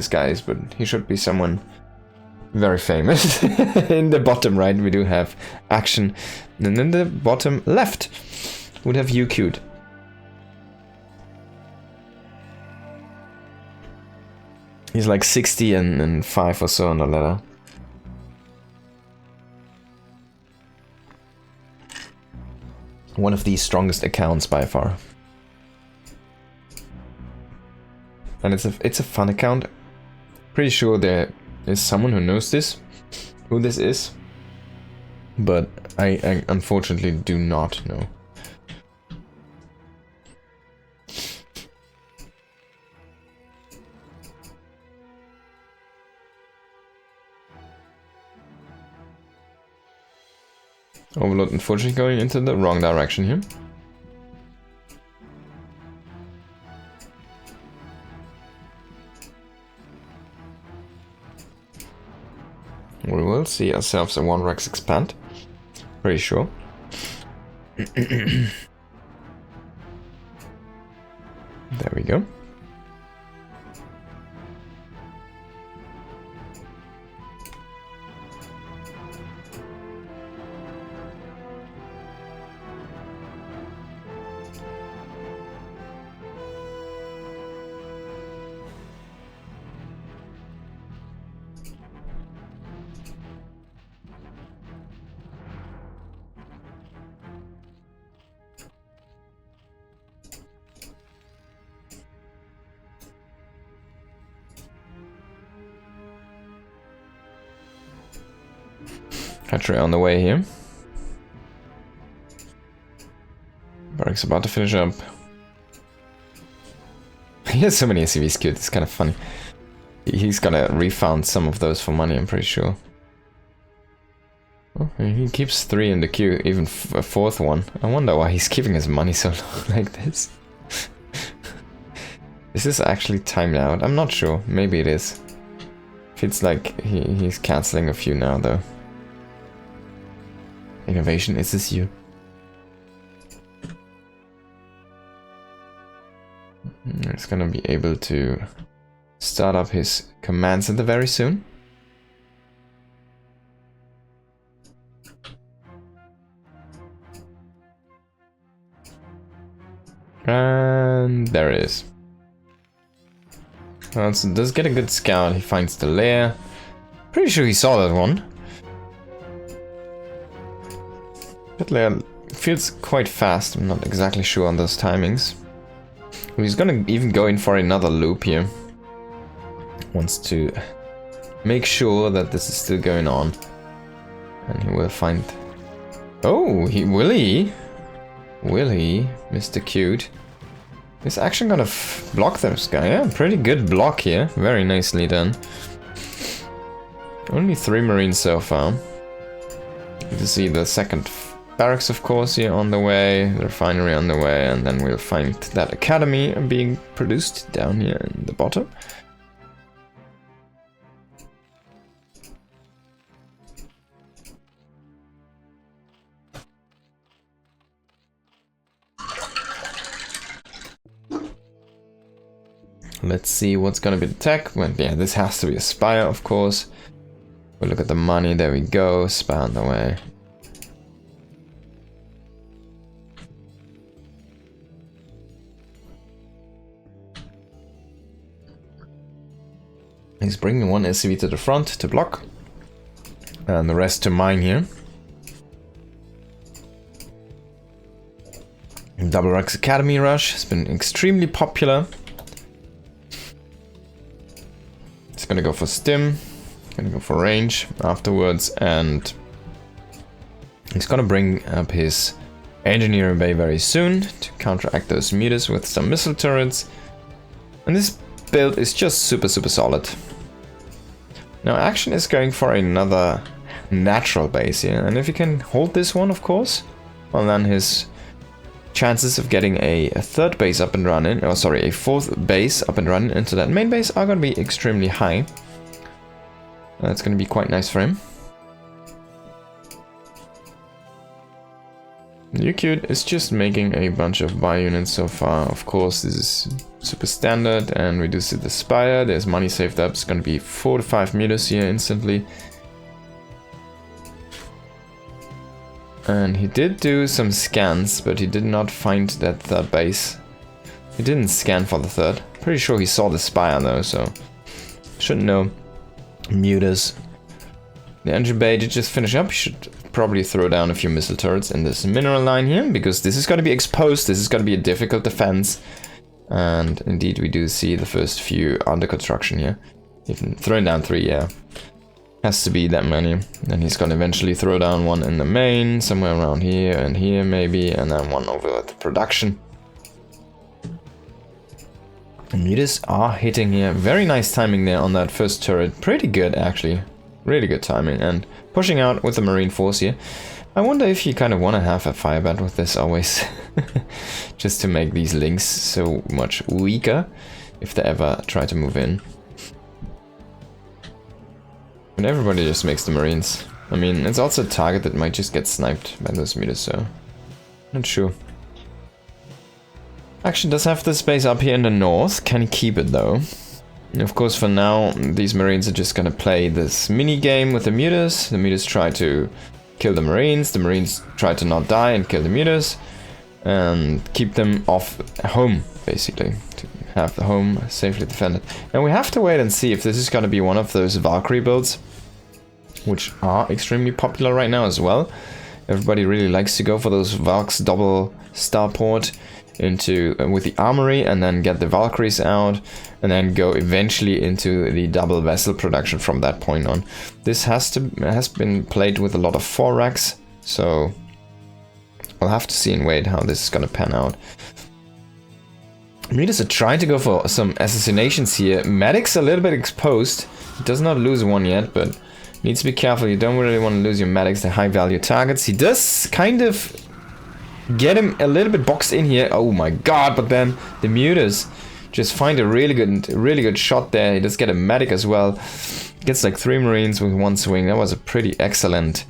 this guy is, but he should be someone very famous. In the bottom right we do have Action, and in the bottom left would have You Cute. He's like 60 and 5 or so on the ladder. One of the strongest accounts by far. And it's a fun account. Pretty sure there is someone who knows who this is. But I unfortunately do not know. Overlord unfortunately going into the wrong direction here. We will see ourselves a 1 Rex expand. Pretty sure. There we go. Hatchery on the way here. Barrack's about to finish up. He has so many SCVs queued, it's kind of funny. He's gonna refound some of those for money, I'm pretty sure. Oh, he keeps 3 in the queue, even a 4th one. I wonder why he's keeping his money so long like this. Is this actually timed out? I'm not sure. Maybe it is. Feels like he's cancelling a few now, though. Innovation, is this you? He's gonna be able to start up his command center very soon. And there it is. Well, so does get a good scout. He finds the lair. Pretty sure he saw that one. That lair feels quite fast. I'm not exactly sure on those timings. He's gonna even go in for another loop here. Wants to make sure that this is still going on. And he will find... Oh, will he? Will he, Mr. Cute? Is Action gonna block this guy? Yeah, pretty good block here. Very nicely done. Only 3 Marines so far. Good to see the second barracks, of course, here on the way, the refinery on the way, and then we'll find that academy being produced down here in the bottom. Let's see what's gonna be the tech. Well, yeah, this has to be a spire, of course. We'll look at the money, there we go, spire on the way. He's bringing 1 SCV to the front to block, and the rest to mine here. Double Rex Academy Rush has been extremely popular. It's gonna go for stim, gonna go for range afterwards, and he's gonna bring up his engineering bay very soon to counteract those mutas with some missile turrets. And this build is just super solid. Now Action is going for another natural base here, and if he can hold this one, of course, well, then his chances of getting a 3rd base up and running, or sorry, a 4th base up and running into that main base are going to be extremely high. That's going to be quite nice for him. Ucute is just making a bunch of bio units so far. Of course, this is super standard, and we do see the Spire. There's money saved up. It's gonna be 4 to 5 meters here instantly. And he did do some scans, but he did not find that third base. He didn't scan for the third. Pretty sure he saw the Spire though, so shouldn't know. Mutas. The engine bay did just finish up. He should probably throw down a few missile turrets in this mineral line here, because this is going to be exposed. This is going to be a difficult defense. And indeed, we do see the first few under construction here. Even throwing down 3, yeah. Has to be that many. Then he's going to eventually throw down one in the main, somewhere around here and here maybe, and then one over at the production. The mutas are hitting here. Very nice timing there on that first turret. Pretty good, actually. Really good timing. And pushing out with the Marine Force here. I wonder if you kind of want to have a firebat with this always. Just to make these links so much weaker if they ever try to move in. And everybody just makes the Marines. I mean, it's also a target that might just get sniped by those mutas, so not sure. Action does have this base up here in the north. Can he keep it though? And of course, for now, these Marines are just gonna play this mini game with the mutas. The mutas try to kill the Marines try to not die and kill the mutas, and keep them off home, basically, to have the home safely defended. And we have to wait and see if this is gonna be one of those Valkyrie builds, which are extremely popular right now as well. Everybody really likes to go for those Valks double starport into with the armory, and then get the Valkyries out, and then go eventually into the double vessel production from that point on. This has been played with a lot of 4 racks, so we'll have to see and wait how this is gonna pan out. Mutas are trying to go for some assassinations here. Medic's a little bit exposed. He does not lose one yet, but needs to be careful. You don't really want to lose your medics. They're high value targets. He does kind of get him a little bit boxed in here. Oh my god, but then the mutas just find a really good shot there. He does get a medic as well. Gets like 3 Marines with 1 swing. That was a pretty excellent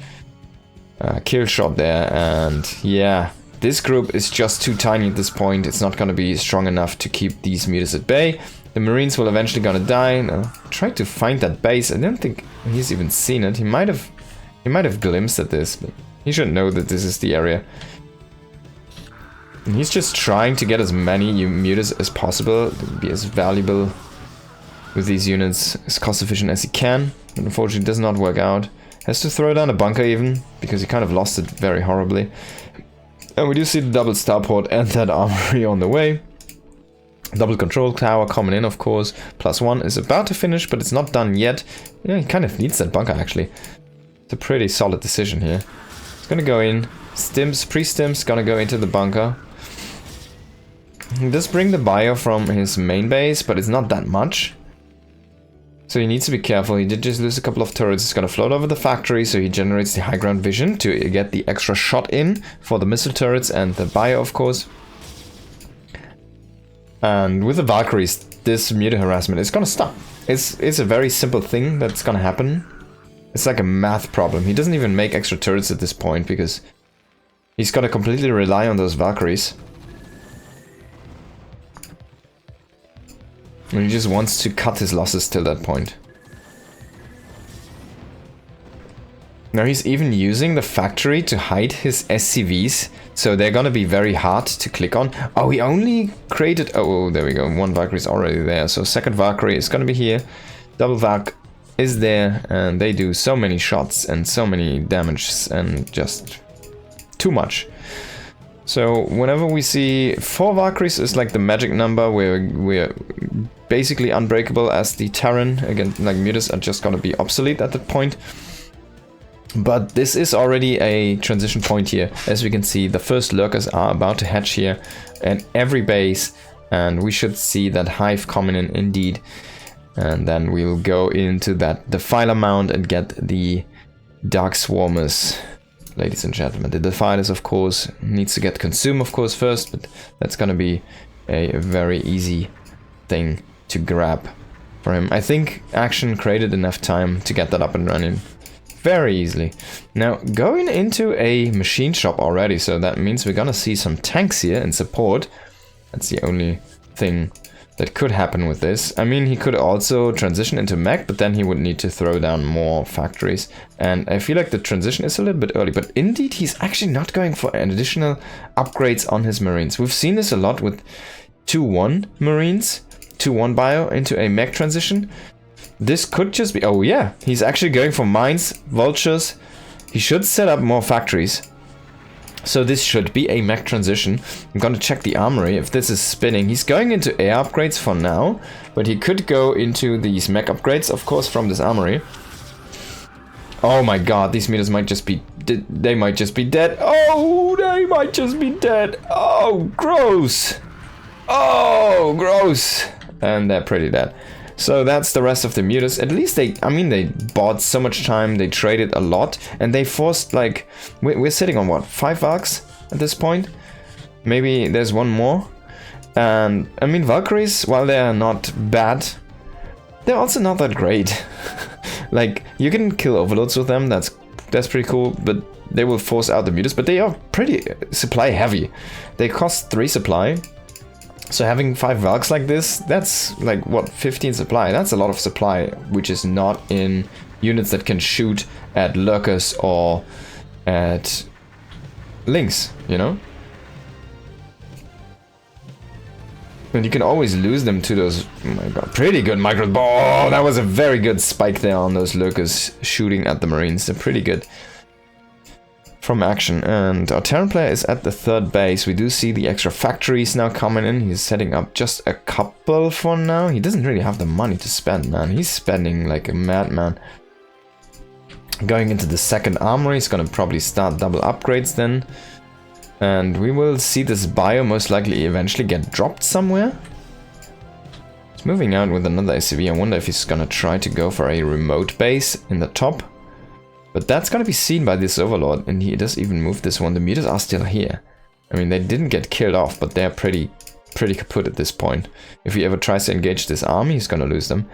kill shot there. And yeah, this group is just too tiny at this point. It's not going to be strong enough to keep these mutas at bay. The Marines will eventually gonna die. Now, try to find that base. I don't think he's even seen it. He might have glimpsed at this, but he should know that this is the area. And he's just trying to get as many mutas as possible, to be as valuable with these units, as cost efficient as he can. But unfortunately, it does not work out. Has to throw down a bunker even, because he kind of lost it very horribly. And we do see the double starport and that armory on the way. Double control tower coming in, of course. +1 is about to finish, but it's not done yet. Yeah, he kind of needs that bunker, actually. It's a pretty solid decision here. He's gonna go in. Stims, pre-stims, gonna go into the bunker. He does bring the bio from his main base, but it's not that much. So he needs to be careful. He did just lose a couple of turrets. He's gonna float over the factory, so he generates the high ground vision to get the extra shot in for the missile turrets and the bio, of course. And with the Valkyries, this muta harassment is gonna stop. It's a very simple thing that's gonna happen. It's like a math problem. He doesn't even make extra turrets at this point, because he's gotta completely rely on those Valkyries. And he just wants to cut his losses till that point. Now he's even using the factory to hide his SCVs, so they're gonna be very hard to click on. Oh, he only created... Oh, there we go. 1 Valkyrie is already there. So second Valkyrie is gonna be here. Double Valk is there, and they do so many shots and so many damages, and just too much. So whenever we see 4 Valkyries is like the magic number where we're basically unbreakable as the Terran. Again, like mutas are just gonna be obsolete at that point. But this is already a transition point here. As we can see, the first lurkers are about to hatch here at every base, and we should see that hive coming in indeed. And then we'll go into that Defiler mount and get the Dark Swarmers, ladies and gentlemen. The Defilers, of course, needs to get consumed, of course, first, but that's gonna be a very easy thing to grab for him. I think Action created enough time to get that up and running very easily. Now, going into a machine shop already, so that means we're gonna see some tanks here in support. That's the only thing that could happen with this. I mean, he could also transition into mech, but then he would need to throw down more factories. And I feel like the transition is a little bit early, but indeed he's actually not going for additional upgrades on his marines. We've seen this a lot with 2-1 marines, 2-1 bio into a mech transition. This could just be, oh yeah, he's actually going for mines, vultures. He should set up more factories. So this should be a mech transition. I'm gonna check the armory if this is spinning. He's going into air upgrades for now, but he could go into these mech upgrades, of course, from this armory. Oh my god, these meters might just be... they might just be dead. Oh, they might just be dead. Oh, gross. Oh, gross. And they're pretty dead. So that's the rest of the mutas. At least they, I mean, they bought so much time, they traded a lot, and they forced, like, we're sitting on what, 5 Valks at this point? Maybe there's one more. And, I mean, Valkyries, while they're not bad, they're also not that great. Like, you can kill overloads with them, that's pretty cool, but they will force out the mutas, but they are pretty supply heavy. They cost 3 supply. So having 5 Valks like this, that's like, what, 15 supply? That's a lot of supply, which is not in units that can shoot at lurkers or at links, you know? And you can always lose them to those, oh my god, pretty good micro... Oh, that was a very good spike there on those lurkers shooting at the marines. They're pretty good. From Action, and our Terran player is at the 3rd base. We do see the extra factories now coming in. He's setting up just a couple for now. He doesn't really have the money to spend, man. He's spending like a madman. Going into the 2nd armory, he's gonna probably start double upgrades then. And we will see this bio most likely eventually get dropped somewhere. He's moving out with another SCV. I wonder if he's gonna try to go for a remote base in the top. But that's gonna be seen by this overlord, and he does even move this one. The mutas are still here. I mean, they didn't get killed off, but they're pretty kaput at this point. If he ever tries to engage this army, he's gonna lose them.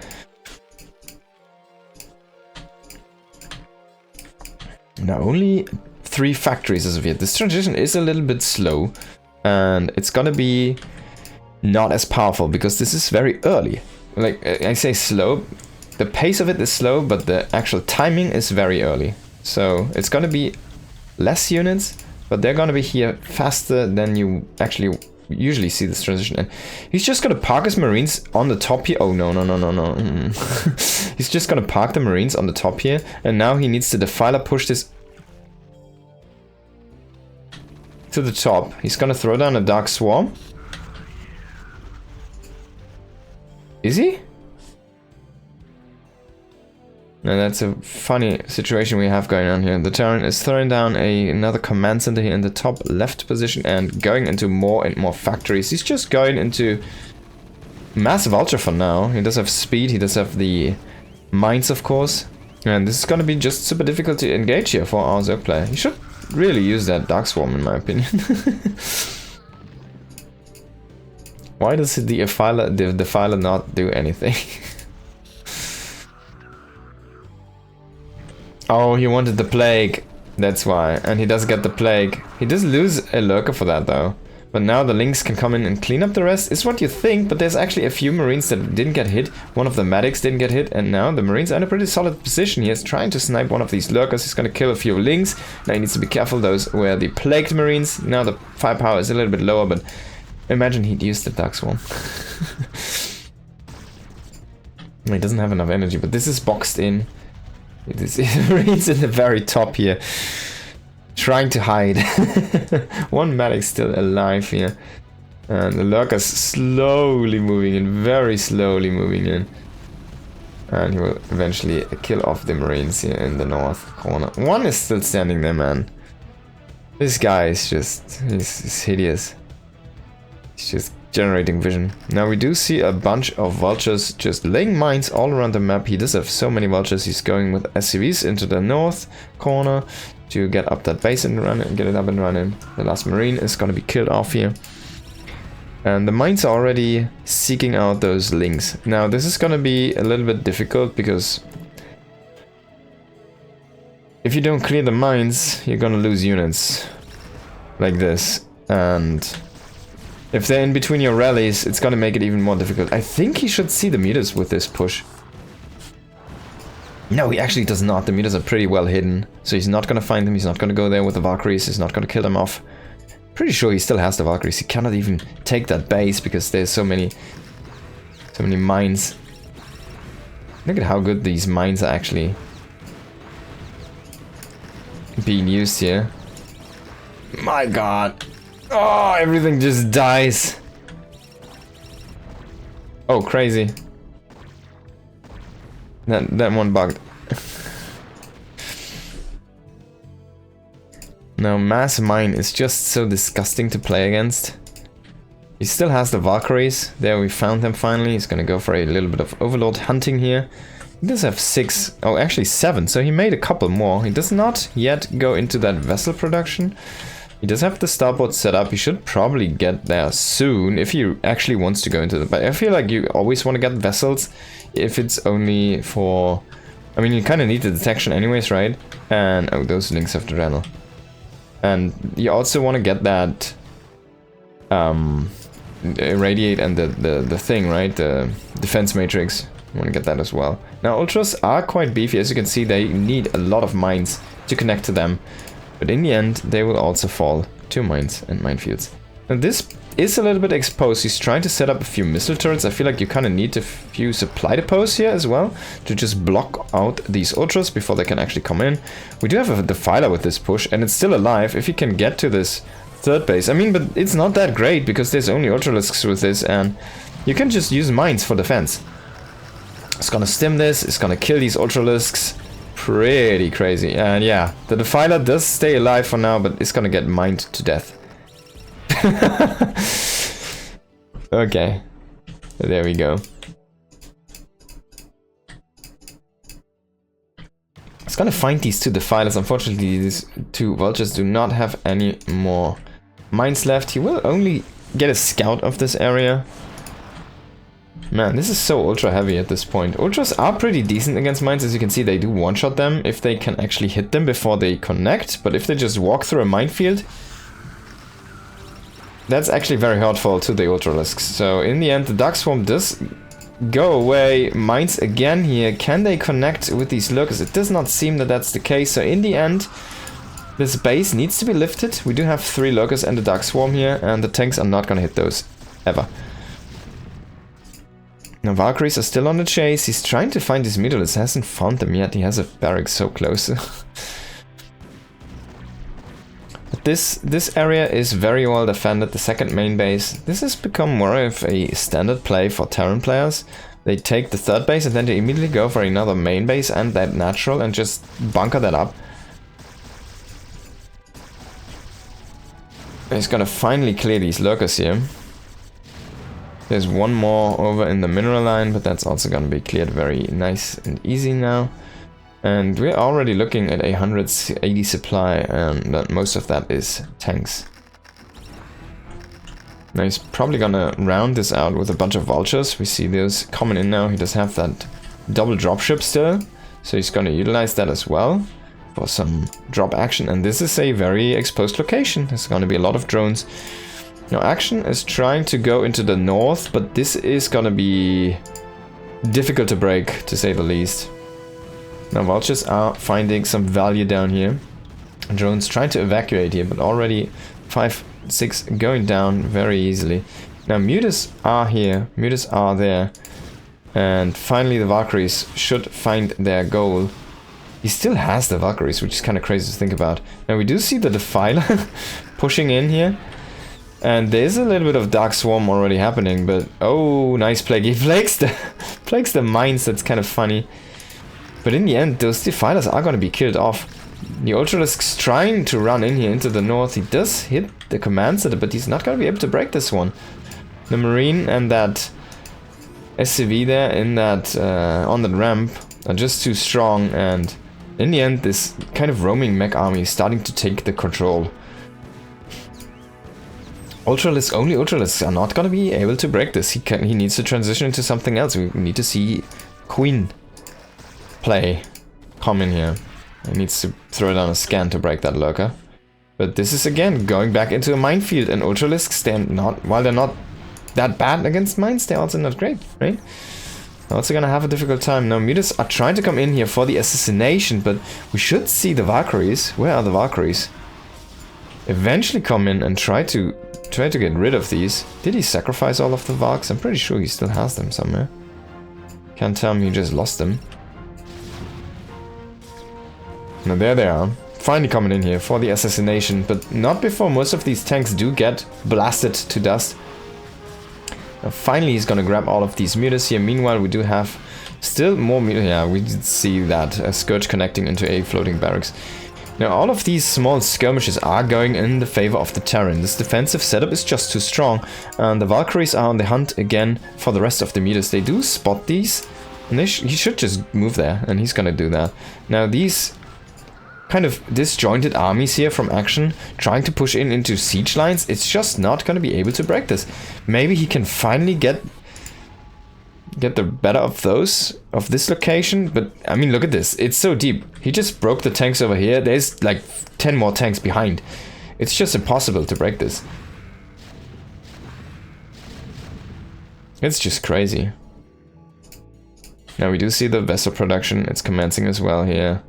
Now, only 3 factories as of yet. This transition is a little bit slow, and it's gonna be not as powerful, because this is very early. Like, I say slow. The pace of it is slow, but the actual timing is very early. So it's gonna be less units, but they're gonna be here faster than you actually usually see this transition. And he's just gonna park his marines on the top here. Oh no, no, no, no, no. He's just gonna park the marines on the top here, and now he needs to defiler push this to the top. He's gonna throw down a Dark Swarm. Is he? Now that's a funny situation we have going on here. The Terran is throwing down another command center here in the top left position and going into more and more factories. He's just going into massive ultra for now. He does have speed, he does have the mines of course. And this is going to be just super difficult to engage here for our Zerg player. He should really use that Dark Swarm in my opinion. Why does the defiler not do anything? Oh, he wanted the plague. That's why. And he does get the plague. He does lose a lurker for that though. But now the links can come in and clean up the rest. It's what you think, but there's actually a few marines that didn't get hit. One of the medics didn't get hit, and now the marines are in a pretty solid position. He is trying to snipe one of these lurkers. He's gonna kill a few links. Now he needs to be careful. Those were the plagued marines. Now the firepower is a little bit lower, but imagine he'd use the Dark Swarm. He doesn't have enough energy, but this is boxed in. It is marines in the very top here, trying to hide. One medic still alive here, and the lurkers slowly moving in, very slowly moving in, and he will eventually kill off the marines here in the north corner. One is still standing there, man. This guy is just, he's hideous. He's just generating vision. Now we do see a bunch of vultures just laying mines all around the map. He does have so many vultures. He's going with SCVs into the north corner to get up that base and run it, get it up and running. The last marine is going to be killed off here. And the mines are already seeking out those links. Now this is going to be a little bit difficult because if you don't clear the mines, you're going to lose units like this. And If they're in between your rallies, it's gonna make it even more difficult. I think he should see the mutas with this push. No, he actually does not. The mutas are pretty well hidden. So he's not gonna find them. He's not gonna go there with the Valkyries. He's not gonna kill them off. Pretty sure he still has the Valkyries. He cannot even take that base because there's so many mines. Look at how good these mines are actually being used here. My god. Oh, everything just dies. Oh, crazy. That one bugged. Now, Mass Mine is just so disgusting to play against. He still has the Valkyries. There, we found them finally. He's gonna go for a little bit of Overlord hunting here. He does have 6, oh actually 7, so he made a couple more. He does not yet go into that vessel production. He does have the starboard set up. He should probably get there soon if he actually wants to go into the... But I feel like you always want to get vessels if it's only for... I mean, you kind of need the detection anyways, right? And... oh, those links of the Renal. And you also want to get that... irradiate and the thing, right? The defense matrix. You want to get that as well. Now, Ultras are quite beefy. As you can see, they need a lot of mines to connect to them. But in the end, they will also fall to mines and minefields. Now this is a little bit exposed. He's trying to set up a few missile turrets. I feel like you kind of need a few supply depots here as well to just block out these Ultras before they can actually come in. We do have a Defiler with this push, and it's still alive if he can get to this third base. I mean, but it's not that great because there's only Ultralisks with this, and you can just use mines for defense. It's gonna stim this, it's gonna kill these Ultralisks. Pretty crazy. And yeah, the Defiler does stay alive for now, but it's gonna get mined to death. Okay. There we go. It's gonna find these 2 Defilers. Unfortunately, these 2 Vultures do not have any more mines left. He will only get a scout of this area. Man, this is so ultra heavy at this point. Ultras are pretty decent against mines. As you can see, they do one-shot them if they can actually hit them before they connect. But if they just walk through a minefield, that's actually very hurtful to the Ultralisks. So in the end, the Dark Swarm does go away. Mines again here. Can they connect with these lurkers? It does not seem that that's the case. So in the end, this base needs to be lifted. We do have 3 lurkers and the Dark Swarm here, and the tanks are not gonna hit those ever. Now, Valkyries are still on the chase. He's trying to find his Mutalisks. Hasn't found them yet. He has a barrack so close. But this area is very well defended. The second main base. This has become more of a standard play for Terran players. They take the third base and then they immediately go for another main base and that natural and just bunker that up. He's gonna finally clear these lurkers here. There's one more over in the mineral line, but that's also gonna be cleared very nice and easy now. And we're already looking at 180 supply, and most of that is tanks. Now he's probably gonna round this out with a bunch of vultures. We see those coming in now. He does have that double dropship still, so he's gonna utilize that as well for some drop action. And this is a very exposed location. There's gonna be a lot of drones. Now, Action is trying to go into the north, but this is gonna be difficult to break, to say the least. Now, Vultures are finding some value down here. Drones trying to evacuate here, but already 5, 6 going down very easily. Now, Mutas are here, Mutas are there. And finally, the Valkyries should find their goal. He still has the Valkyries, which is kind of crazy to think about. Now, we do see the Defiler pushing in here. And there's a little bit of Dark Swarm already happening, but oh, nice plague. He plagues the mines, that's kind of funny. But in the end, those Defilers are going to be killed off. The Ultralisk's trying to run in here into the north. He does hit the command center, but he's not going to be able to break this one. The Marine and that SCV there in that on the ramp are just too strong, and in the end, this kind of roaming mech army is starting to take the control. Only Ultralisks are not gonna be able to break this. He needs to transition into something else. We need to see Queen play come in here. He needs to throw down a scan to break that lurker. But this is again going back into a minefield, and Ultralisks, while they're not that bad against mines, they're also not great, right? Also gonna have a difficult time. Now Mutas are trying to come in here for the assassination, but we should see the Valkyries. Where are the Valkyries? Eventually come in and try to get rid of these. Did he sacrifice all of the Valks? I'm pretty sure he still has them somewhere. Can't tell me he just lost them. Now there they are. Finally coming in here for the assassination, but not before most of these tanks do get blasted to dust. Now finally he's gonna grab all of these mutas here. Meanwhile we do have still more mutas. Yeah, we did see that a Scourge connecting into a floating barracks. Now all of these small skirmishes are going in the favor of the Terran. This defensive setup is just too strong, and the Valkyries are on the hunt again for the rest of the mutas. They do spot these, and he should just move there, and he's gonna do that. Now these kind of disjointed armies here from Action trying to push in into siege lines, it's just not going to be able to break this. Maybe he can finally get the better of this location, but I mean, look at this, it's so deep. He just broke the tanks over here. There's like 10 more tanks behind. It's just impossible to break this. It's just crazy. Now we do see the vessel production, it's commencing as well here.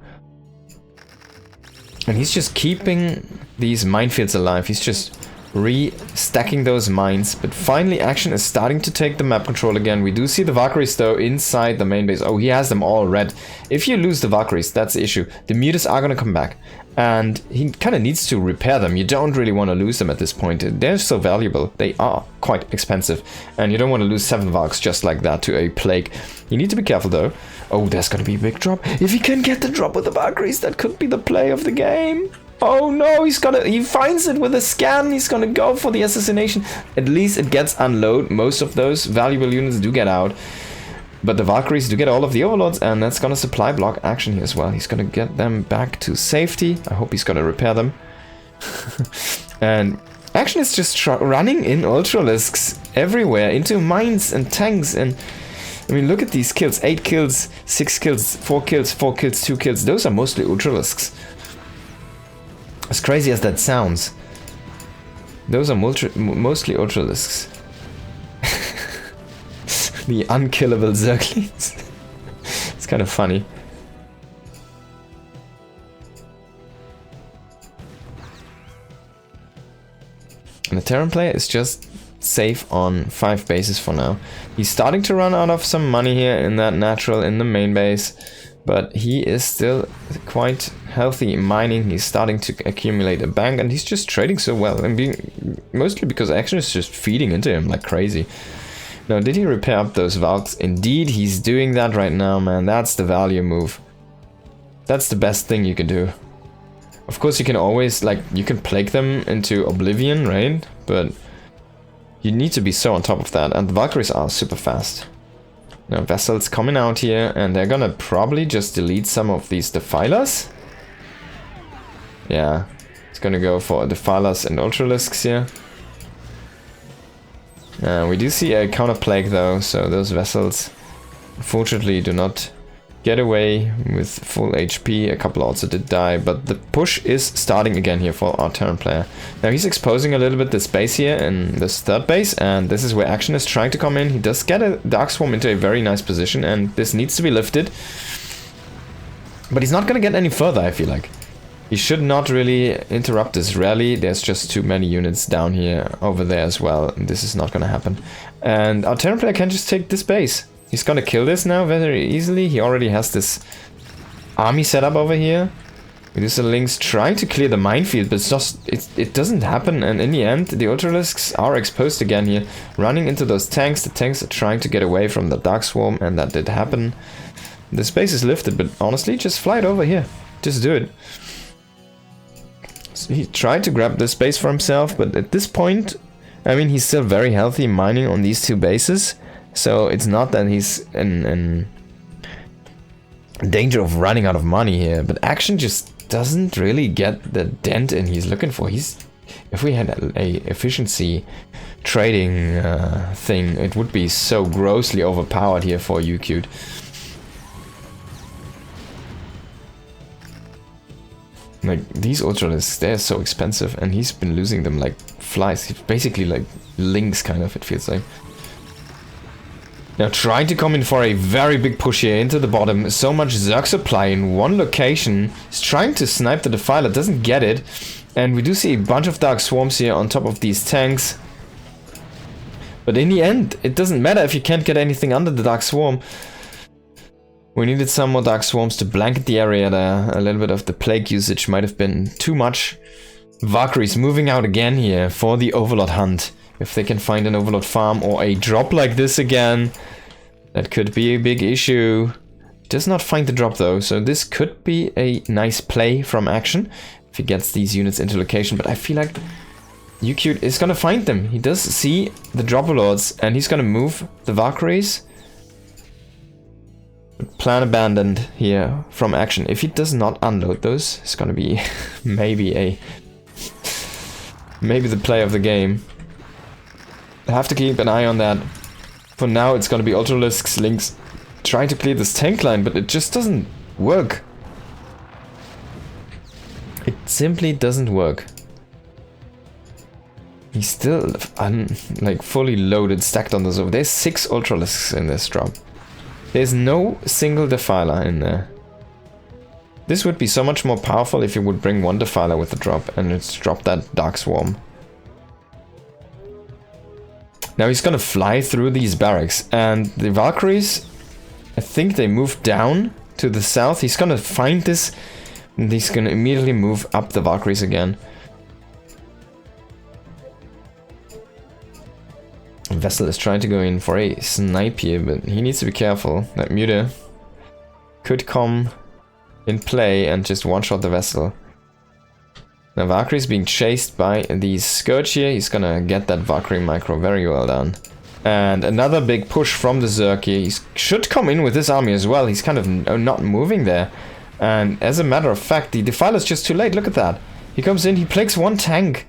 And he's just keeping these minefields alive. He's just re-stacking those mines. But finally Action is starting to take the map control again. We do see the Valkyries though inside the main base. Oh, he has them all red. If you lose the Valkyries, that's the issue. The mutas are going to come back. And he kind of needs to repair them. You don't really want to lose them at this point. They're so valuable. They are quite expensive. And you don't want to lose 7 Valks just like that to a plague. You need to be careful though. Oh, there's gonna be a big drop. If he can get the drop with the Valkyries, that could be the play of the game. Oh no, he finds it with a scan. He's gonna go for the assassination. At least it gets unload. Most of those valuable units do get out. But the Valkyries do get all of the overlords, and that's gonna supply block Action here as well. He's gonna get them back to safety. I hope he's gonna repair them. And Action is just running in Ultralisks everywhere into mines and tanks, and I mean, look at these kills. 8 kills, 6 kills, 4 kills, 4 kills, 2 kills. Those are mostly Ultralisks. As crazy as that sounds, those are mostly Ultralisks. The unkillable Zerglings. It's kind of funny. And the Terran player is just safe on 5 bases for now. He's starting to run out of some money here in that natural in the main base, but he is still quite healthy in mining. He's starting to accumulate a bank, and he's just trading so well, and mostly because Action is just feeding into him like crazy. Now, did he repair up those Valks? Indeed, he's doing that right now, man. That's the value move. That's the best thing you can do. Of course, you can always, like, you can plague them into oblivion, right? But you need to be so on top of that, and the Valkyries are super fast. Now, vessels coming out here, and they're gonna probably just delete some of these defilers. Yeah, it's gonna go for defilers and Ultralisks here. We do see a counter plague though, so those vessels unfortunately do not get away with full HP. A couple also did die, but the push is starting again here for our Terran player. Now he's exposing a little bit the space here in this third base, and this is where Action is trying to come in. He does get a Dark Swarm into a very nice position, and this needs to be lifted. But he's not gonna get any further, I feel like. He should not really interrupt this rally. There's just too many units down here, over there as well. And this is not gonna happen. And our Terran player can just take this base. He's gonna kill this now very easily. He already has this army set up over here. Lynx trying to clear the minefield, but it's just, it doesn't happen. And in the end, the Ultralisks are exposed again here, running into those tanks. The tanks are trying to get away from the Dark Swarm, and that did happen. The space is lifted, but honestly, just fly it over here. Just do it. So he tried to grab the space for himself, but at this point, I mean, he's still very healthy mining on these 2 bases. So it's not that he's in danger of running out of money here, but Action just doesn't really get the dent in he's looking for. If we had a efficiency trading thing, it would be so grossly overpowered here for UQ'd. Like, these Ultralisks, they're so expensive, and he's been losing them like flies. He's basically like links, kind of, it feels like. Now, trying to come in for a very big push here into the bottom. So much Zerg supply in one location. He's trying to snipe the Defiler, doesn't get it. And we do see a bunch of Dark Swarms here on top of these tanks. But in the end, it doesn't matter if you can't get anything under the Dark Swarm. We needed some more Dark Swarms to blanket the area there. A little bit of the Plague usage might have been too much. Valkyries moving out again here for the Overlord hunt. If they can find an Overlord farm or a drop like this again, that could be a big issue. Does not find the drop though, so this could be a nice play from Action if he gets these units into location. But I feel like UQ is gonna find them. He does see the drop lords and he's gonna move the Valkyries. Plan abandoned here from Action. If he does not unload those, it's gonna be maybe the play of the game. I have to keep an eye on that. For now, it's gonna be Ultralisks, Lynx, trying to clear this tank line, but it just doesn't work. It simply doesn't work. He's still like fully loaded, stacked on those over. There's 6 Ultralisks in this drop. There's no single Defiler in there. This would be so much more powerful if you would bring one Defiler with the drop and it's drop that Dark Swarm. Now he's gonna fly through these barracks, and the Valkyries, I think they moved down to the south. He's gonna find this, and he's gonna immediately move up the Valkyries again. Vessel is trying to go in for a snipe here, but he needs to be careful. That Muta could come in play and just one-shot the Vessel. Now Valkyrie is being chased by the Scourge here. He's gonna get that Valkyrie micro very well done. And another big push from the Zerg here. He should come in with this army as well. He's kind of not moving there. And as a matter of fact, the Defiler's just too late. Look at that. He comes in, he plagues one tank.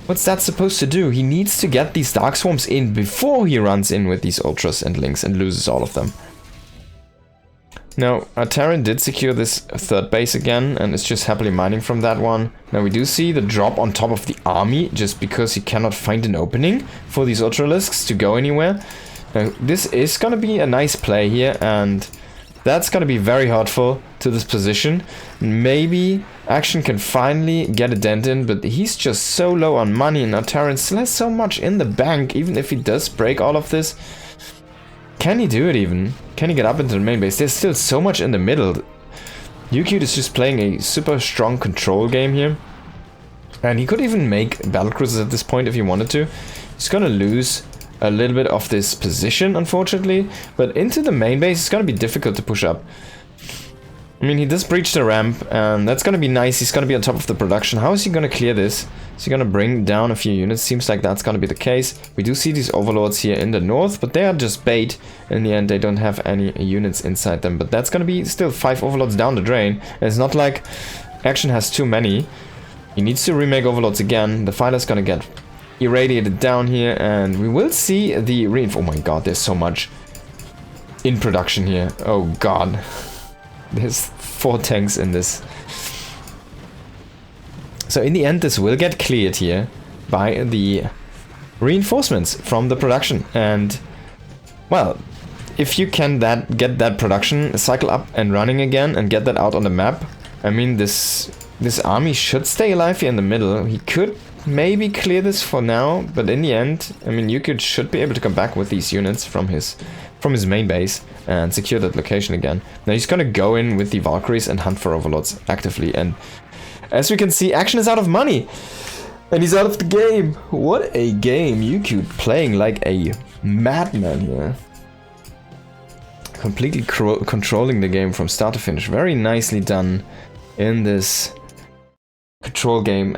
What's that supposed to do? He needs to get these Dark Swarms in before he runs in with these Ultras and Lynx and loses all of them. Now, Terran did secure this third base again, and is just happily mining from that one. Now we do see the drop on top of the army, just because he cannot find an opening for these Ultralisks to go anywhere. Now, this is gonna be a nice play here, and that's gonna be very hurtful to this position. Maybe Action can finally get a dent in, but he's just so low on money, and Terran still has so much in the bank, even if he does break all of this. Can he do it even? Can he get up into the main base? There's still so much in the middle. UQ is just playing a super strong control game here. And he could even make battlecruisers at this point if he wanted to. He's gonna lose a little bit of this position, unfortunately. But into the main base, it's gonna be difficult to push up. I mean, he does breach the ramp, and that's gonna be nice. He's gonna be on top of the production. How is he gonna clear this? Is he gonna bring down a few units? Seems like that's gonna be the case. We do see these Overlords here in the north, but they are just bait. In the end, they don't have any units inside them. But that's gonna be still 5 Overlords down the drain. And it's not like Action has too many. He needs to remake Overlords again. The fighter's gonna get irradiated down here, and we will see the oh my god, there's so much in production here. Oh god. There's 4 tanks in this. So in the end, this will get cleared here by the reinforcements from the production. And, well, if you can get that production cycle up and running again and get that out on the map, I mean, this army should stay alive here in the middle. He could maybe clear this for now, but in the end, I mean, Yukid should be able to come back with these units from his main base and secure that location again. Now he's gonna go in with the Valkyries and hunt for Overlords actively, and as we can see, Action is out of money and he's out of the game. What a game. Yukid playing like a madman here, completely controlling the game from start to finish. Very nicely done in this control game.